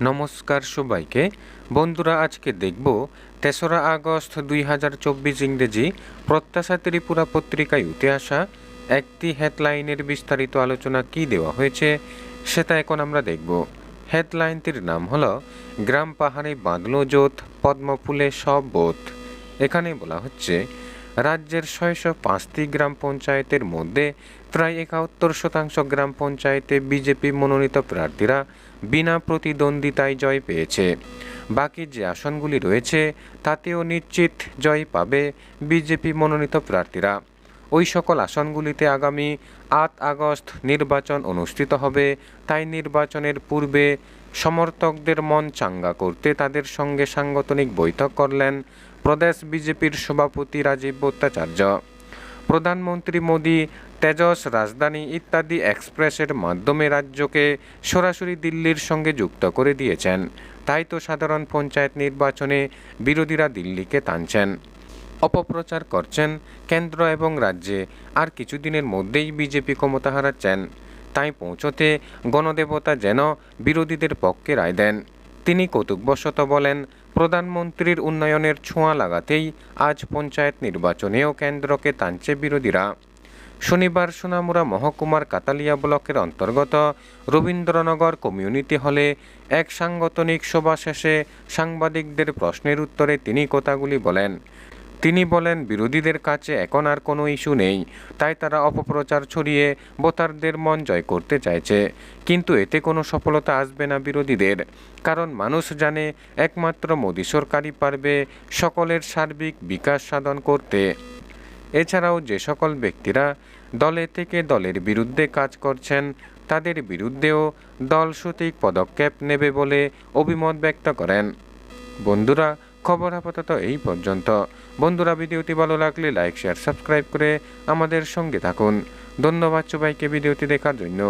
নমস্কার সবাইকে। বন্ধুরা, আজকে দেখব ৩রা আগস্ট ২০২৪ ইংরেজি প্রত্যাশা ত্রিপুরা পত্রিকায় উঠে আসা একটি হেডলাইনের বিস্তারিত আলোচনা কি দেওয়া হয়েছে সেটা এখন আমরা দেখব। হেডলাইনটির নাম হলো গ্রাম পাহাড়ে বাঁধল জোট, পদ্মফুলে সব বোধ। এখানে বলা হচ্ছে রাজ্যের ৬০৫টি গ্রাম পঞ্চায়েতের মধ্যে প্রায় ৭১% গ্রাম পঞ্চায়েতে বিজেপি মনোনীত প্রার্থীরা বিনা প্রতিদ্বন্দ্বিতায় জয় পেয়েছে। বাকি যে আসনগুলি রয়েছে তাতেও নিশ্চিত জয় পাবে বিজেপি মনোনীত প্রার্থীরা। ওই সকল আসনগুলিতে আগামী ৮ আগস্ট নির্বাচন অনুষ্ঠিত হবে। তাই নির্বাচনের পূর্বে সমর্থকদের মন চাঙ্গা করতে তাদের সঙ্গে সাংগঠনিক বৈঠক করলেন প্রদেশ বিজেপির সভাপতি রাজীব ভট্টাচার্য। প্রধানমন্ত্রী মোদী তেজস, রাজধানী ইত্যাদি এক্সপ্রেসের মাধ্যমে রাজ্যকে সরাসরি দিল্লির সঙ্গে যুক্ত করে দিয়েছেন। তাই তো সাধারণ পঞ্চায়েত নির্বাচনে বিরোধীরা দিল্লিকে টানছেন, অপপ্রচার করছেন কেন্দ্র এবং রাজ্যে। আর কিছুদিনের মধ্যেই বিজেপি ক্ষমতা হারাচ্ছেন। তাই পৌঁছতে গণদেবতা যেন বিরোধীদের পক্ষে রায় দেন। তিনি কৌতুকবশত বলেন, প্রধানমন্ত্রীর উন্নয়নের ছোঁয়া লাগাতেই আজ পঞ্চায়েত নির্বাচনেও কেন্দ্রকে টানছে বিরোধীরা। শনিবার সোনামুড়া মহকুমার কাতালিয়া ব্লকের অন্তর্গত রবীন্দ্রনগর কমিউনিটি হলে এক সাংগঠনিক সভা শেষে সাংবাদিকদের প্রশ্নের উত্তরে তিনি কথাগুলি বলেন। তিনি বলেন, বিরোধীদের কাছে এখন আর কোনো ইস্যু নেই, তাই তারা অপপ্রচার ছড়িয়ে ভোটারদের মন জয় করতে চাইছে। কিন্তু এতে কোনো সফলতা আসবে না বিরোধীদের, কারণ মানুষ জানে একমাত্র মোদী সরকারই পারবে সকলের সার্বিক বিকাশ সাধন করতে। এছাড়াও যে সকল ব্যক্তিরা দলে থেকে দলের বিরুদ্ধে কাজ করছেন তাদের বিরুদ্ধেও দল সঠিক পদক্ষেপ নেবে বলে অভিমত ব্যক্ত করেন। বন্ধুরা, খবর আপাতত এই পর্যন্ত। বন্ধুরা, ভিডিওটি ভালো লাগলে লাইক, শেয়ার, সাবস্ক্রাইব করে আমাদের সঙ্গে থাকুন। ধন্যবাদ সবাইকে ভিডিওটি দেখার জন্য।